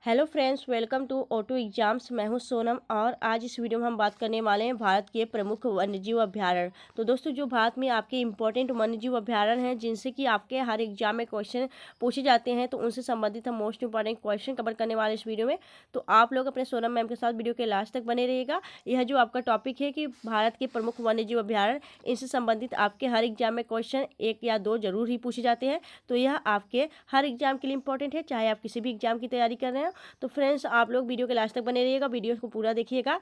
Hello friends, welcome to auto exams. मैं हूं सोनम और आज इस वीडियो में हम बात करने वाले हैं भारत के प्रमुख वन्यजीव अभ्यारण्य। तो दोस्तों, जो भारत में आपके इंपॉर्टेंट वन्यजीव अभ्यारण्य हैं जिनसे कि आपके हर एग्जाम में क्वेश्चन पूछे जाते हैं, तो उनसे संबंधित हम मोस्ट इंपॉर्टेंट क्वेश्चन कवर करने वाले इस वीडियो में। तो आप लोग अपने सोनम मैम के साथ वीडियो के लास्ट तक बने रहिएगा। यह जो आपका टॉपिक है कि भारत के प्रमुख वन्यजीव अभ्यारण्य, इनसे संबंधित आपके हर एग्जाम में क्वेश्चन एक या दो जरूर ही पूछे जाते हैं। तो यह आपके हर एग्जाम के लिए इंपॉर्टेंट है, चाहे आप किसी भी एग्जाम की तैयारी कर रहे हैं। तो फ्रेंड्स, आप लोग वीडियो के लास्ट तक बने रहिएगा, वीडियो को पूरा देखिएगा।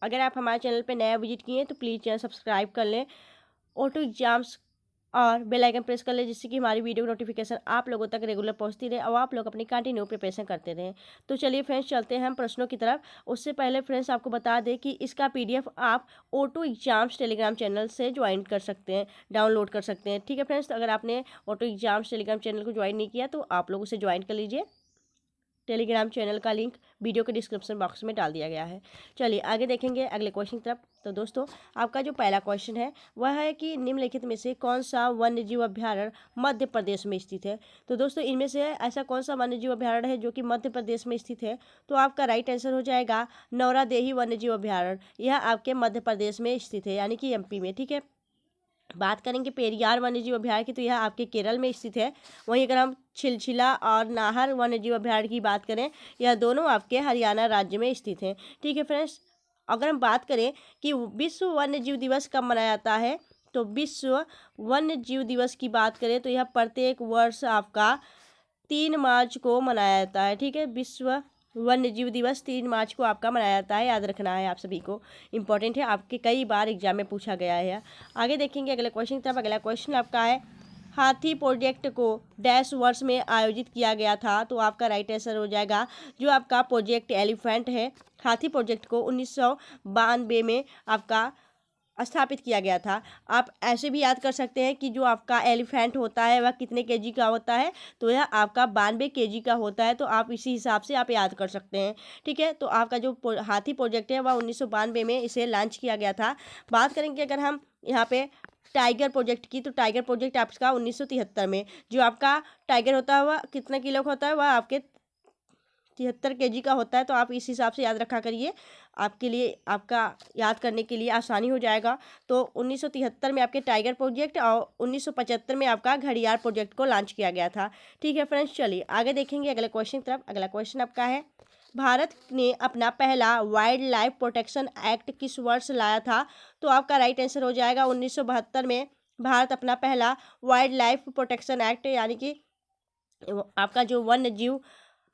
अगर आप हमारे चैनल पर नया विजिट किए हैं तो प्लीज़ चैनल सब्सक्राइब कर लें, ऑटो एग्जाम्स और बेल आइकन प्रेस कर लें, जिससे कि हमारी वीडियो नोटिफिकेशन आप लोगों तक रेगुलर पहुंचती रहे और आप लोग अपनी कंटिन्यू प्रिपरेशन करते रहें। तो चलिए फ्रेंड्स, चलते हैं हम प्रश्नों की तरफ। उससे पहले फ्रेंड्स, आपको बता दें कि इसका PDF आप ऑटो एग्जाम्स टेलीग्राम चैनल से ज्वाइन कर सकते हैं, डाउनलोड कर सकते हैं। ठीक है फ्रेंड्स, तो अगर आपने ऑटो एग्जाम्स टेलीग्राम चैनल को ज्वाइन नहीं किया तो आप लोग उसे ज्वाइन कर लीजिए। टेलीग्राम चैनल का लिंक वीडियो के डिस्क्रिप्शन बॉक्स में डाल दिया गया है। चलिए आगे देखेंगे अगले क्वेश्चन की तरफ। तो दोस्तों, आपका जो पहला क्वेश्चन है वह है कि निम्नलिखित में से कौन सा वन्यजीव अभ्यारण्य मध्य प्रदेश में स्थित है। तो दोस्तों, इनमें से ऐसा कौन सा वन्यजीव अभ्यारण्य है जो कि मध्य प्रदेश में स्थित है। तो आपका राइट आंसर हो जाएगा नौरादेही वन्यजीव अभ्यारण्य। यह आपके मध्य प्रदेश में स्थित है, यानी कि MP में। ठीक है, बात करेंगे पेरियार वन्यजीव अभ्यारण्य की, तो यह आपके केरल में स्थित है। वहीं अगर हम छिलछिला और नाहर वन्यजीव अभ्यारण्य की बात करें, यह दोनों आपके हरियाणा राज्य में स्थित हैं। ठीक है फ्रेंड्स, अगर हम बात करें कि विश्व वन्यजीव दिवस कब मनाया जाता है, तो विश्व वन्यजीव दिवस की बात करें तो यह प्रत्येक वर्ष आपका 3 मार्च को मनाया जाता है। ठीक है, विश्व वन्यजीव दिवस 3 मार्च को आपका मनाया जाता है, याद रखना है आप सभी को, इंपॉर्टेंट है, आपके कई बार एग्जाम में पूछा गया है। आगे देखेंगे अगले क्वेश्चन की तरफ। अगला क्वेश्चन आपका है, हाथी प्रोजेक्ट को डैश वर्ष में आयोजित किया गया था। तो आपका राइट आंसर हो जाएगा जो आपका प्रोजेक्ट एलिफेंट है। हाथी प्रोजेक्ट को 1992 में आपका स्थापित किया गया था। आप ऐसे भी याद कर सकते हैं कि जो आपका एलिफेंट होता है वह कितने केजी का होता है, तो यह आपका 92 केजी का होता है। तो आप इसी हिसाब से आप याद कर सकते हैं। ठीक है, तो आपका जो हाथी प्रोजेक्ट है वह 1992 में इसे लॉन्च किया गया था। बात करेंगे अगर हम यहाँ पे टाइगर प्रोजेक्ट की, तो टाइगर प्रोजेक्ट आपका 1973 में, जो आपका टाइगर होता है वह कितने किलो का होता है, वह आपके 73 केजी का होता है। तो आप इस हिसाब से याद रखा करिए, आपके लिए आपका याद करने के लिए आसानी हो जाएगा। तो 1973 में आपके टाइगर प्रोजेक्ट और 1975 में आपका घड़ियाल प्रोजेक्ट को लॉन्च किया गया था। ठीक है फ्रेंड्स, चलिए आगे देखेंगे अगले क्वेश्चन की तरफ। अगला क्वेश्चन आपका है, भारत ने अपना पहला वाइल्ड लाइफ प्रोटेक्शन एक्ट किस वर्ष लाया था। तो आपका राइट आंसर हो जाएगा 1972 में भारत अपना पहला वाइल्ड लाइफ प्रोटेक्शन एक्ट, यानी कि आपका जो वन्य जीव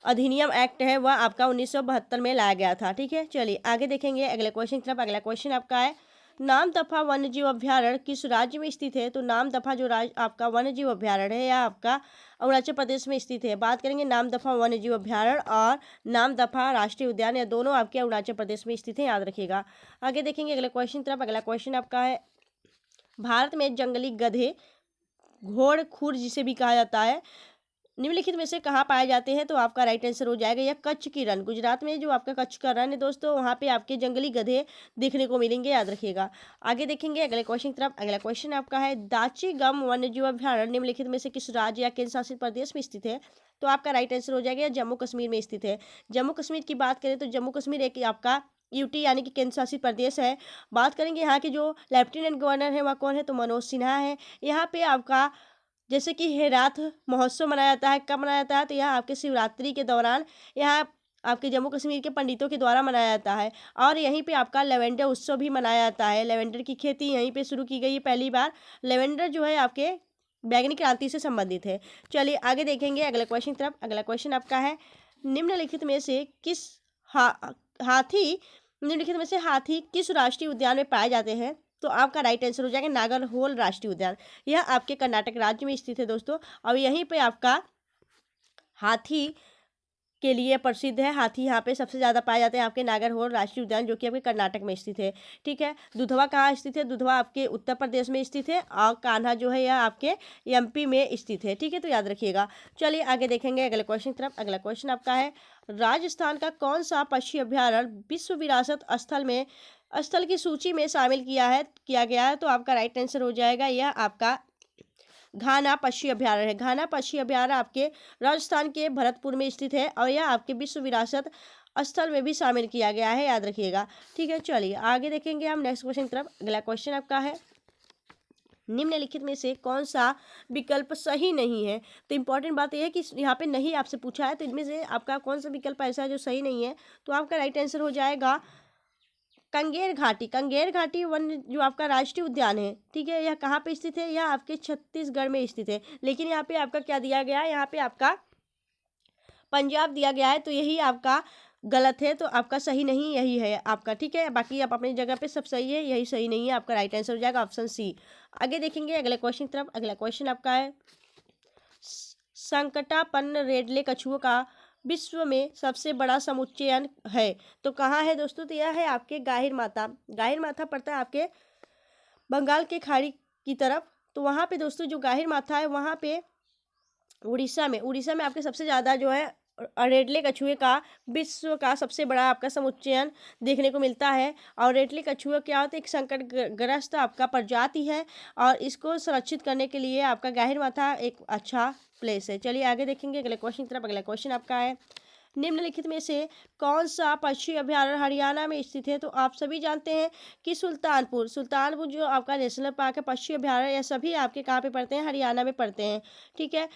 अधिनियम एक्ट है वह आपका 1972 में लाया गया था। ठीक है, चलिए आगे देखेंगे अगले क्वेश्चन की तरफ। अगला क्वेश्चन आपका है, नामदफा वन्यजीव अभ्यारण्य किस राज्य में स्थित है। तो नामदफा जो राज्य आपका वन्यजीव अभ्यारण्य है यह आपका अरुणाचल प्रदेश में स्थित है। बात करेंगे नामदफा वन्यजीव अभ्यारण्य और नामदफा राष्ट्रीय उद्यान, यह दोनों आपके अरुणाचल प्रदेश में स्थित है, याद रखिएगा। आगे देखेंगे अगले क्वेश्चन की तरफ। अगला क्वेश्चन आपका है, भारत में जंगली गधे घोड़ खुर जिसे भी कहा जाता है, निम्नलिखित में से कहाँ पाए जाते हैं। तो आपका राइट आंसर हो जाएगा यह कच्छ की रण। गुजरात में जो आपका कच्छ का रण है दोस्तों, वहाँ पे आपके जंगली गधे देखने को मिलेंगे, याद रखिएगा। आगे देखेंगे अगले क्वेश्चन की तरफ। अगला क्वेश्चन आपका है, दाची गम वन्यजीव अभ्यारण्य निम्नलिखित में से किस राज्य या केंद्र शासित प्रदेश में स्थित है। तो आपका राइट आंसर हो जाएगा जम्मू कश्मीर में स्थित है। जम्मू कश्मीर की बात करें तो जम्मू कश्मीर एक आपका UT यानी कि केंद्र शासित प्रदेश है। बात करेंगे यहाँ के जो लेफ्टिनेंट गवर्नर है वह कौन है, तो मनोज सिन्हा है। यहाँ पे आपका जैसे कि हेराथ महोत्सव मनाया जाता है, कब मनाया जाता है, तो यह आपके शिवरात्रि के दौरान यहाँ आपके जम्मू कश्मीर के पंडितों के द्वारा मनाया जाता है। और यहीं पे आपका लेवेंडर उत्सव भी मनाया जाता है। लेवेंडर की खेती यहीं पे शुरू की गई है पहली बार। लेवेंडर जो है आपके बैंगनी क्रांति से संबंधित है। चलिए आगे देखेंगे अगले क्वेश्चन की तरफ। अगला क्वेश्चन आपका है, निम्नलिखित में से हाथी किस राष्ट्रीय उद्यान में पाए जाते हैं। तो आपका राइट आंसर हो जाएगा नागरहोल राष्ट्रीय उद्यान। यह आपके कर्नाटक राज्य में स्थित है दोस्तों, और यहीं पे आपका हाथी के लिए प्रसिद्ध है। हाथी यहाँ पे सबसे ज़्यादा पाए जाते हैं आपके नागरहोल राष्ट्रीय उद्यान, जो कि आपके कर्नाटक में स्थित है। ठीक है, दुधवा कहाँ स्थित है, दुधवा आपके उत्तर प्रदेश में स्थित है, और कान्हा जो है यह आपके MP में स्थित है। ठीक है, तो याद रखिएगा। चलिए आगे देखेंगे अगले क्वेश्चन की तरफ। अगला क्वेश्चन आपका है, राजस्थान का कौन सा पक्षी अभ्यारण्य विश्व विरासत स्थल की सूची में शामिल किया गया है। तो आपका राइट आंसर हो जाएगा यह आपका घाना पक्षी अभ्यारण्य है। घाना पक्षी अभ्यारण्य आपके राजस्थान के भरतपुर में स्थित है और यह आपके विश्व विरासत स्थल में भी शामिल किया गया है, याद रखिएगा। ठीक है, चलिए आगे देखेंगे हम नेक्स्ट क्वेश्चन की तरफ। अगला क्वेश्चन आपका है, निम्नलिखित में से कौन सा विकल्प सही नहीं है। तो इंपॉर्टेंट बात यह है कि यहाँ पे नहीं आपसे पूछा है, तो इनमें से आपका कौन सा विकल्प ऐसा है जो सही नहीं है। तो आपका राइट आंसर हो जाएगा कंगेर घाटी। कंगेर घाटी वन जो आपका राष्ट्रीय उद्यान है, ठीक है, यह कहाँ पे स्थित है, यह आपके छत्तीसगढ़ में स्थित है। लेकिन यहाँ पे आपका क्या दिया गया है, यहाँ पे आपका पंजाब दिया गया है, तो यही आपका गलत है। तो आपका सही नहीं यही है आपका, ठीक है। बाकी आप अपनी जगह पे सब सही है, यही सही नहीं है। आपका राइट आंसर हो जाएगा ऑप्शन सी। आगे देखेंगे अगले क्वेश्चन की तरफ। अगला क्वेश्चन आपका है, संकटापन्न रेडले कछुओं का विश्व में सबसे बड़ा समुच्चयन है, तो कहाँ है दोस्तों। तो यह है आपके गाहिर माथा। गाहिर माथा पड़ता है आपके बंगाल के खाड़ी की तरफ। तो वहाँ पे दोस्तों जो गाहिर माथा है वहाँ पे उड़ीसा में आपके सबसे ज़्यादा जो है रेडले कछुए का विश्व का सबसे बड़ा आपका समुच्चयन देखने को मिलता है। और रेडले कछुआ क्या होता है, एक संकटग्रस्त आपका प्रजाति है और इसको संरक्षित करने के लिए आपका गाहिर माथा एक अच्छा प्लेस है। चलिए आगे देखेंगे अगले क्वेश्चन की तरफ। अगला क्वेश्चन आपका है, निम्नलिखित में से कौन सा पक्षी अभ्यारण्य हरियाणा में स्थित है। तो आप सभी जानते हैं कि सुल्तानपुर जो आपका नेशनल पार्क है, पक्षी अभ्यारण्य, यह सभी आपके कहाँ पे पड़ते हैं, हरियाणा में पड़ते हैं। ठीक है,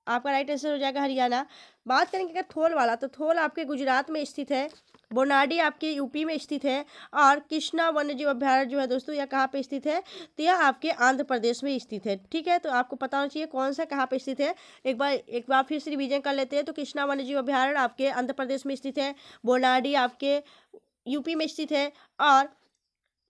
आपका राइट आंसर हो जाएगा हरियाणा। बात करेंगे अगर थोल वाला, तो थोल आपके गुजरात में स्थित है, बोनाडी आपके यूपी में स्थित है और कृष्णा वन्यजीव अभ्यारण्य जो है दोस्तों यह कहाँ पे स्थित है, तो यह आपके आंध्र प्रदेश में स्थित है। ठीक है, तो आपको पता होना चाहिए कौन सा कहाँ पे स्थित है। एक बार फिर से रिवीजन कर लेते हैं। तो कृष्णा वन्यजीव अभ्यारण्य आपके आंध्र प्रदेश में स्थित है, बोनाडी आपके यूपी में स्थित है और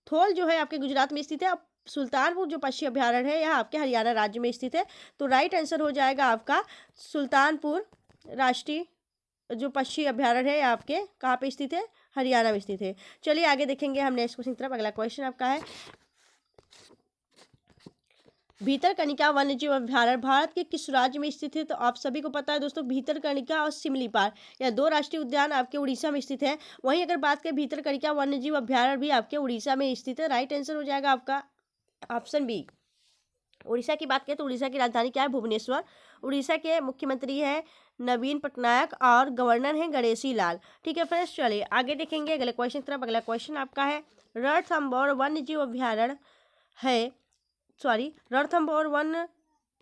थोल जो है आपके गुजरात में स्थित है। सुल्तानपुर जो पक्षी अभ्यारण्य है यह आपके हरियाणा राज्य में स्थित है। तो राइट आंसर हो जाएगा आपका सुल्तानपुर राष्ट्रीय जो पक्षी अभ्यारण्य है आपके कहाँ पे स्थित है, हरियाणा में स्थित है। चलिए आगे देखेंगे हम नेक्स्ट क्वेश्चन की तरफ। अगला क्वेश्चन आपका है, भीतरकनिका वन्यजीव अभ्यारण्य भारत के किस राज्य में स्थित है। तो आप सभी को पता है दोस्तों, भीतरकनिका और सिमलीपाल यह दो राष्ट्रीय उद्यान आपके उड़ीसा में स्थित है। वहीं अगर बात करें भीतरकनिका वन्यजीव अभ्यारण्य भी आपके उड़ीसा में स्थित है। राइट आंसर हो जाएगा आपका ऑप्शन बी। उड़ीसा की बात करें तो उड़ीसा की राजधानी क्या है, भुवनेश्वर। उड़ीसा के मुख्यमंत्री है नवीन पटनायक और गवर्नर है गणेशी लाल। ठीक है फ्रेंड्स, चलिए आगे देखेंगे अगले क्वेश्चन की तरफ। अगला क्वेश्चन आपका है, रणथंभौर वन्यजीव अभ्यारण्य है, रणथंभौर वन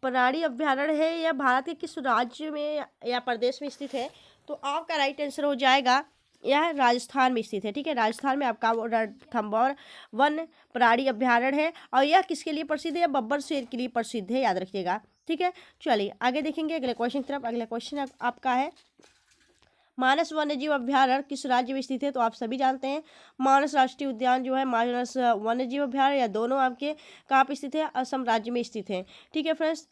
प्राणी अभ्यारण्य है, यह भारत के किस राज्य में या प्रदेश में स्थित है। तो आपका राइट आंसर हो जाएगा यह राजस्थान में स्थित है। ठीक है, राजस्थान में आपका रणथंभौर वन प्राणी अभ्यारण्य है और यह किसके लिए प्रसिद्ध है, बब्बर शेर के लिए प्रसिद्ध है, याद रखिएगा। ठीक है, चलिए आगे देखेंगे अगले क्वेश्चन की तरफ। अगला क्वेश्चन आपका है, मानस वन्यजीव अभ्यारण्य किस राज्य में स्थित है। तो आप सभी जानते हैं मानस राष्ट्रीय उद्यान जो है, मानस वन्यजीव अभ्यारण्य, या दोनों आपके कहाँ पे स्थित है, असम राज्य में स्थित है। ठीक है फ्रेंड्स,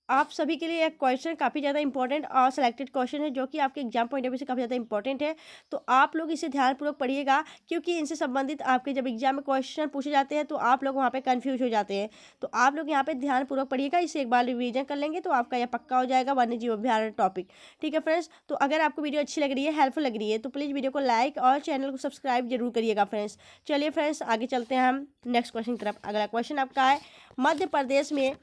आप सभी के लिए एक क्वेश्चन काफ़ी ज़्यादा इंपॉर्टेंट और सिलेक्टेड क्वेश्चन है जो कि आपके एग्जाम पॉइंट ऑफ व्यू से काफ़ी ज़्यादा इंपॉर्टेंट है। तो आप लोग इसे ध्यानपूर्वक पढ़िएगा, क्योंकि इनसे संबंधित आपके जब एग्जाम में क्वेश्चन पूछे जाते हैं तो आप लोग वहाँ पे कंफ्यूज हो जाते हैं। तो आप लोग यहाँ पे ध्यानपूर्वक पढ़िएगा, इसे एक बार रिवीजन कर लेंगे तो आपका यह पक्का हो जाएगा वन्यजीव अभ्यारण्य टॉपिक। ठीक है फ्रेंड्स, तो अगर आपको वीडियो अच्छी लग रही है, हेल्पफुल लग रही है, तो प्लीज़ वीडियो को लाइक और चैनल को सब्सक्राइब जरूर करिएगा फ्रेंड्स। चलिए फ्रेंड्स आगे चलते हैं हम नेक्स्ट क्वेश्चन की तरफ। अगला क्वेश्चन आपका है, मध्य प्रदेश में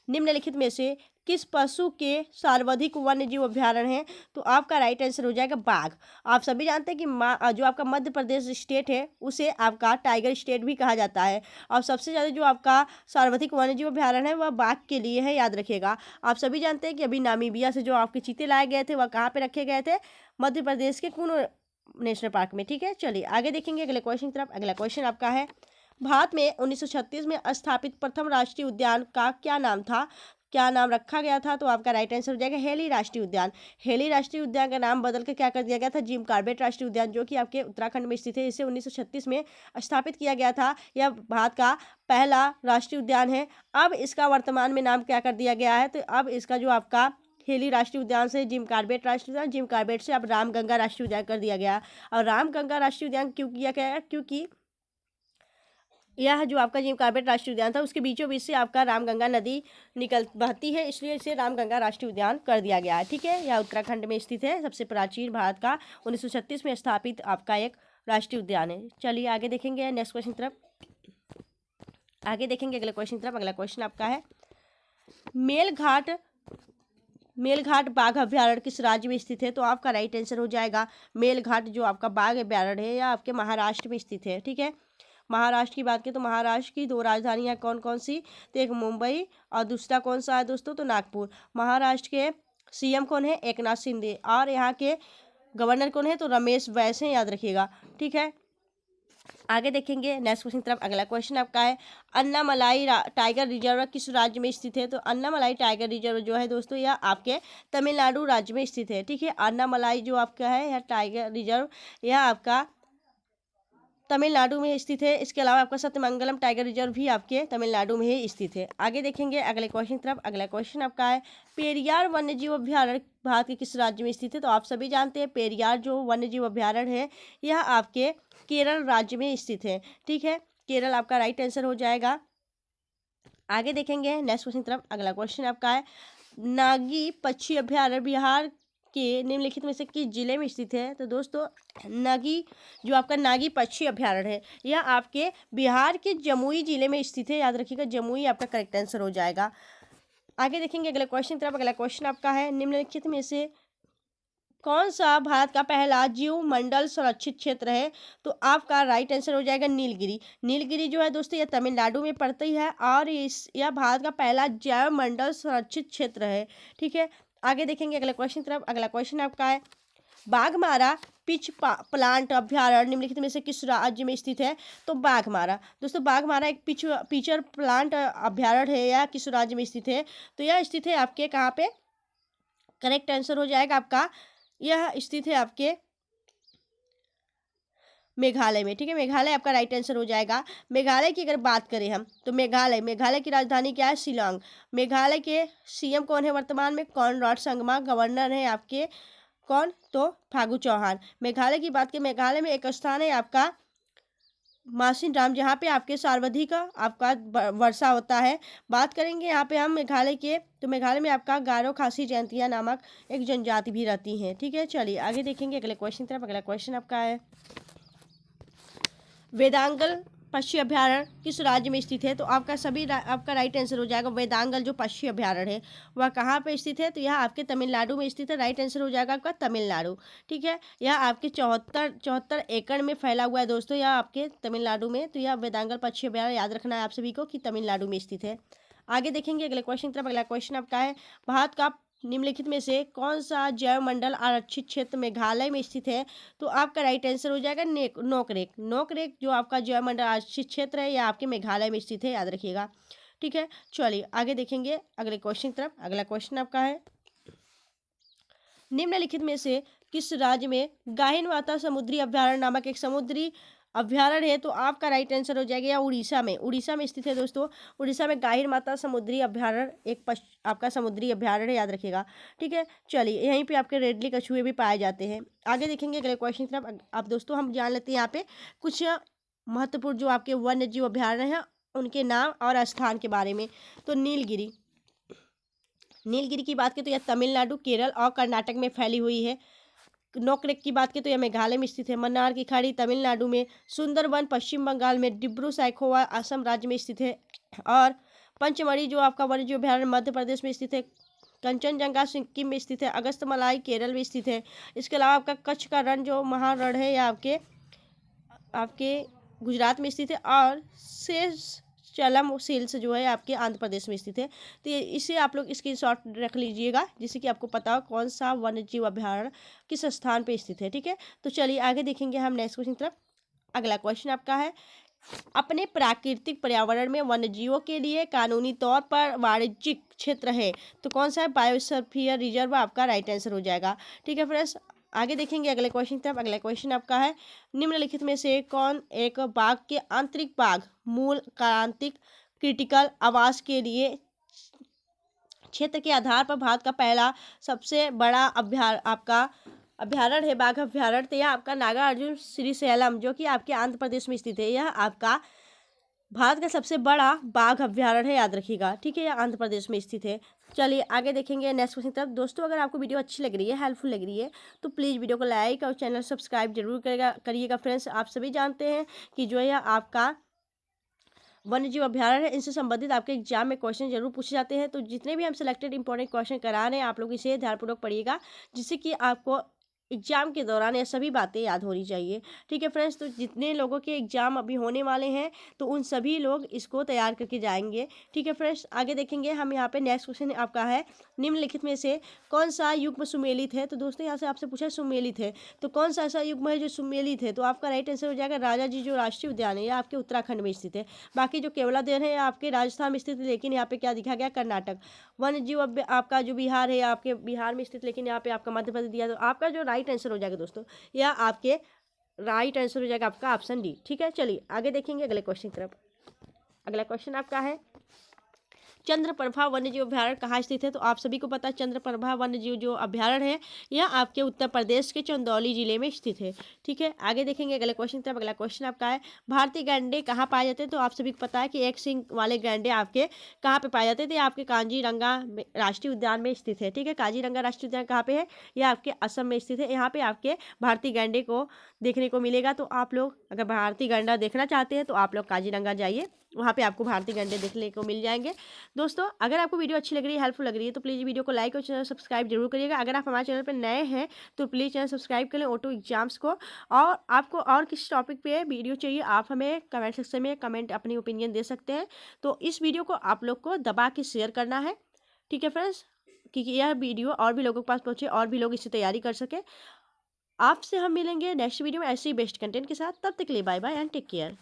निम्नलिखित में से किस पशु के सर्वाधिक वन्यजीव अभ्यारण्य हैं। तो आपका राइट आंसर हो जाएगा बाघ। आप सभी जानते हैं कि जो आपका मध्य प्रदेश स्टेट है उसे आपका टाइगर स्टेट भी कहा जाता है और सबसे ज़्यादा जो आपका सर्वाधिक वन्यजीव अभ्यारण्य है वह बाघ के लिए है, याद रखिएगा। आप सभी जानते हैं कि अभी नामीबिया से जो आपके चीते लाए गए थे वह कहाँ पर रखे गए थे, मध्य प्रदेश के कुनो नेशनल पार्क में। ठीक है, चलिए आगे देखेंगे अगले क्वेश्चन की तरफ। अगला क्वेश्चन आपका है, भारत में 1936 में स्थापित प्रथम राष्ट्रीय उद्यान का क्या नाम था, क्या नाम रखा गया था। तो आपका राइट आंसर हो जाएगा हेली राष्ट्रीय उद्यान। हेली राष्ट्रीय उद्यान का नाम बदल के क्या कर दिया गया था, जिम कॉर्बेट राष्ट्रीय उद्यान, जो कि आपके उत्तराखंड में स्थित है। इसे 1936 में स्थापित किया गया था। यह भारत का पहला राष्ट्रीय उद्यान है। अब इसका वर्तमान में नाम क्या कर दिया गया है, तो अब इसका जो आपका हेली राष्ट्रीय उद्यान से जिम कॉर्बेट राष्ट्रीय उद्यान, जिम कॉर्बेट से अब रामगंगा राष्ट्रीय उद्यान कर दिया गया। और रामगंगा राष्ट्रीय उद्यान क्यों किया गया, क्योंकि यह जो आपका जिम कॉर्बेट राष्ट्रीय उद्यान था उसके बीचों बीच से आपका रामगंगा नदी बहती है, इसलिए इसे रामगंगा राष्ट्रीय उद्यान कर दिया गया है। ठीक है, यह उत्तराखंड में स्थित है, सबसे प्राचीन भारत का 1936 में स्थापित आपका एक राष्ट्रीय उद्यान है। चलिए आगे देखेंगे नेक्स्ट क्वेश्चन की तरफ। आगे देखेंगे अगले क्वेश्चन की तरफ। अगला क्वेश्चन आपका है, मेलघाट बाघ अभ्यारण्य किस राज्य में स्थित है? तो आपका राइट आंसर हो जाएगा मेलघाट, जो आपका बाघ अभ्यारण्य है या आपके महाराष्ट्र में स्थित है। ठीक है, महाराष्ट्र की बात करें तो महाराष्ट्र की 2 राजधानियां कौन कौन सी? तो एक मुंबई और दूसरा कौन सा है दोस्तों? तो नागपुर। महाराष्ट्र के सीएम कौन है? एकनाथ शिंदे। और यहाँ के गवर्नर कौन है? तो रमेश बैस हैं, याद रखिएगा। ठीक है, आगे देखेंगे नेक्स्ट क्वेश्चन की तरफ। अगला क्वेश्चन आपका है अन्नामलाई टाइगर रिजर्व किस राज्य में स्थित है? तो अन्नामलाई टाइगर रिजर्व जो है दोस्तों यह आपके तमिलनाडु राज्य में स्थित है। ठीक है, अन्नामलाई जो आपका है यह टाइगर रिजर्व यह आपका तमिलनाडु में स्थित है। इसके अलावा आपका सत्यमंगलम टाइगर रिजर्व भी आपके तमिलनाडु में ही स्थित है। आगे देखेंगे अगले क्वेश्चन की तरफ। अगला क्वेश्चन आपका है पेरियार वन्यजीव अभ्यारण्य भारत के किस राज्य में स्थित है? तो आप सभी जानते हैं पेरियार जो वन्यजीव अभ्यारण्य है यह आपके केरल राज्य में स्थित है। ठीक है, केरल आपका राइट आंसर हो जाएगा। आगे देखेंगे नेक्स्ट क्वेश्चन की तरफ। अगला क्वेश्चन आपका है नागी पक्षी अभ्यारण्य बिहार के निम्नलिखित में से किस जिले में स्थित है? तो दोस्तों नागी जो आपका नागी पक्षी अभ्यारण्य है यह आपके बिहार के जमुई जिले में स्थित है, याद रखिएगा जमुई आपका करेक्ट आंसर हो जाएगा। आगे देखेंगे अगले क्वेश्चन की तरफ। अगला क्वेश्चन आपका है निम्नलिखित में से कौन सा भारत का पहला जीव मंडल संरक्षित क्षेत्र है? तो आपका राइट आंसर हो जाएगा नीलगिरी। नीलगिरी जो है दोस्तों यह तमिलनाडु में पड़ती है और यह भारत का पहला जैव मंडल संरक्षित क्षेत्र है। ठीक है, आगे देखेंगे अगले क्वेश्चन की तरफ। अगला क्वेश्चन आपका है बाघमारा पिच प्लांट अभ्यारण्य निम्नलिखित में से किस राज्य में स्थित है? तो बाघमारा दोस्तों बाघमारा एक पिचर प्लांट अभ्यारण्य है, या किस राज्य में स्थित है? तो यह स्थित है आपके कहाँ पे? करेक्ट आंसर हो जाएगा आपका यह स्थित है आपके मेघालय में। ठीक है, मेघालय आपका राइट आंसर हो जाएगा। मेघालय की अगर बात करें हम तो मेघालय की राजधानी क्या है? शिलांग। मेघालय के सीएम कौन है वर्तमान में? कॉनराड संगमा। गवर्नर है आपके कौन? तो फागू चौहान। मेघालय की बात करें, मेघालय में एक स्थान है आपका मासिनराम जहाँ पे आपके सर्वाधिक आपका वर्षा होता है। बात करेंगे यहाँ पे हम मेघालय के, तो मेघालय में आपका गारो खासी जयंतिया नामक एक जनजाति भी रहती है। ठीक है, चलिए आगे देखेंगे अगले क्वेश्चन तरफ। अगला क्वेश्चन आपका है वेदांगल पक्षी अभ्यारण्य किस राज्य में स्थित है? तो आपका राइट आंसर हो जाएगा वेदांगल जो पक्षी अभ्यारण्य है वह कहाँ पे स्थित है? तो यह आपके तमिलनाडु में स्थित है। राइट आंसर हो जाएगा आपका तमिलनाडु। ठीक है, यह आपके 74 एकड़ में फैला हुआ है दोस्तों, यह आपके तमिलनाडु में। तो यह वेदांगल पक्षी अभ्यारण्य याद रखना है आप सभी को कि तमिलनाडु में स्थित है। आगे देखेंगे अगले क्वेश्चन तरफ। अगला क्वेश्चन आपका है भारत का निम्नलिखित में से कौन सा जैव मंडल आरक्षित क्षेत्र मेघालय में स्थित है? तो आपका राइट आंसर हो जाएगा नोकरेक। नोकरेक जो आपका जैव मंडल आरक्षित क्षेत्र है यह आपके मेघालय में स्थित है, याद रखिएगा। ठीक है, चलिए आगे देखेंगे अगले क्वेश्चन की तरफ। अगला क्वेश्चन आपका है निम्नलिखित में से किस राज्य में गाहिन माता समुद्री अभ्यारण्य नामक एक समुद्री अभ्यारण्य है? तो आपका राइट आंसर हो जाएगा या उड़ीसा में स्थित है दोस्तों। उड़ीसा में गाहिर माता समुद्री अभ्यारण्य एक आपका समुद्री अभ्यारण्य है, याद रखिएगा। ठीक है, चलिए यहीं पे आपके रेडली कछुए भी पाए जाते हैं। आगे देखेंगे अगले क्वेश्चन की तरफ। अब दोस्तों हम जान लेते हैं यहाँ पे कुछ महत्वपूर्ण जो आपके वन्य जीव अभ्यारण्य हैं उनके नाम और स्थान के बारे में। तो नीलगिरी की बात करें तो यह तमिलनाडु, केरल और कर्नाटक में फैली हुई है। नोकरेक की बात करें तो यह मेघालय में स्थित है। मन्नार की खाड़ी तमिलनाडु में, सुंदरवन पश्चिम बंगाल में, डिब्रू सैखोवा असम राज्य में स्थित है और पंचमढ़ी जो आपका वन्यजीव अभ्यारण्य मध्य प्रदेश में स्थित है। कंचनजंगा सिक्किम में स्थित है। अगस्तमलाई केरल में स्थित है। इसके अलावा आपका कच्छ का रण जो महारण है यह आपके गुजरात में स्थित है और शेष चलम सील्स जो है आपके आंध्र प्रदेश में स्थित है। तो इसे आप लोग स्क्रीनशॉट रख लीजिएगा जिससे कि आपको पता हो कौन सा वन्यजीव अभ्यारण्य किस स्थान पे स्थित है। ठीक है, तो चलिए आगे देखेंगे हम नेक्स्ट क्वेश्चन तरफ। अगला क्वेश्चन आपका है अपने प्राकृतिक पर्यावरण में वन्यजीवों के लिए कानूनी तौर पर वाणिज्यिक क्षेत्र है तो कौन सा है? बायोस्फीयर रिजर्व आपका राइट आंसर हो जाएगा। ठीक है फ्रेंड्स, आगे देखेंगे अगले क्वेश्चन तरफ। अगला क्वेश्चन आपका है निम्नलिखित में से कौन एक बाघ के आंतरिक बाघ मूल क्रांतिक क्रिटिकल आवास के लिए क्षेत्र के आधार पर भारत का पहला सबसे बड़ा अभ्यारण्य है बाघ अभ्यारण्य? तो यह आपका नागार्जुन श्रीशैलम जो कि आपके आंध्र प्रदेश में स्थित है। यह आपका भारत का सबसे बड़ा बाघ अभ्यारण्य है, याद रखिएगा। ठीक है, यह आंध्र प्रदेश में स्थित है। चलिए आगे देखेंगे नेक्स्ट क्वेश्चन तरफ। दोस्तों अगर आपको वीडियो अच्छी लग रही है, हेल्पफुल लग रही है तो प्लीज़ वीडियो को लाइक और चैनल सब्सक्राइब जरूर करिएगा फ्रेंड्स। आप सभी जानते हैं कि जो है आपका वन्य जीव अभ्यारण्य है, इनसे संबंधित आपके एग्जाम में क्वेश्चन जरूर पूछे जाते हैं। तो जितने भी हम सिलेक्टेड इंपॉर्टेंट क्वेश्चन करा रहे हैं आप लोग इसे ध्यानपूर्वक पढ़िएगा, जिससे कि आपको एग्जाम के दौरान ये सभी बातें याद होनी चाहिए। ठीक है फ्रेंड्स, तो जितने लोगों के एग्जाम अभी होने वाले हैं तो उन सभी लोग इसको तैयार करके जाएंगे। ठीक है फ्रेंड्स, आगे देखेंगे हम यहाँ पे नेक्स्ट क्वेश्चन आपका है, निम्नलिखित में से कौन सा युग्म सुमेलित है। तो दोस्तों यहाँ से आपसे पूछा सुमेलित है, तो कौन सा ऐसा युग्म है जो सुमेलित है। तो आपका राइट आंसर हो जाएगा राजाजी जो राष्ट्रीय उद्यान है, यह आपके उत्तराखंड में स्थित है। बाकी जो केवलादेव है आपके राजस्थान में स्थित है, लेकिन यहाँ पे क्या दिखा गया, कर्नाटक। वन्य जीव आपका जो बिहार है आपके बिहार में स्थित, लेकिन यहाँ पे आपका मध्य प्रदेश दिया। तो आपका जो राइट आंसर हो जाएगा दोस्तों, यह आपके राइट आंसर हो जाएगा आपका ऑप्शन डी। ठीक है, चलिए आगे देखेंगे अगले क्वेश्चन की तरफ। अगला क्वेश्चन आपका है, चंद्रप्रभा वन्यजीव अभ्यारण्य कहाँ स्थित है। तो आप सभी को पता है चंद्रप्रभा वन्यजीव जो अभ्यारण्य है यह आपके उत्तर प्रदेश के चंदौली जिले में स्थित है। ठीक है, आगे देखेंगे अगले क्वेश्चन की तरफ। अगला क्वेश्चन आपका है, भारतीय गैंडे कहाँ पाए जाते हैं। तो आप सभी को पता है कि एक सिंग वाले गैंडे आपके कहाँ पे पाए जाते थे, आपके काजीरंगा राष्ट्रीय उद्यान में स्थित है। ठीक है, काजीरंगा राष्ट्रीय उद्यान कहाँ पे है, यह आपके असम में स्थित है। यहाँ पे आपके भारतीय गैंडे को देखने को मिलेगा। तो आप लोग अगर भारतीय गैंडा देखना चाहते हैं तो आप लोग काजीरंगा जाइए, वहाँ पे आपको भारतीय गैंडे देखने को मिल जाएंगे। दोस्तों अगर आपको वीडियो अच्छी लग रही है, हेल्पफुल लग रही है, तो प्लीज़ वीडियो को लाइक और चैनल सब्सक्राइब जरूर करिएगा। अगर आप हमारे चैनल पर नए हैं तो प्लीज़ चैनल सब्सक्राइब करें ऑटो एग्जाम्स को। और आपको और किस टॉपिक पे वीडियो चाहिए आप हमें कमेंट सेक्शन में कमेंट अपनी ओपिनियन दे सकते हैं। तो इस वीडियो को आप लोग को दबा के शेयर करना है। ठीक है फ्रेंड्स, क्योंकि यह वीडियो और भी लोगों के पास पहुँचे और भी लोग इससे तैयारी कर सके। आपसे हम मिलेंगे नेक्स्ट वीडियो में ऐसे ही बेस्ट कंटेंट के साथ। तब तक के लिए bye bye and take care.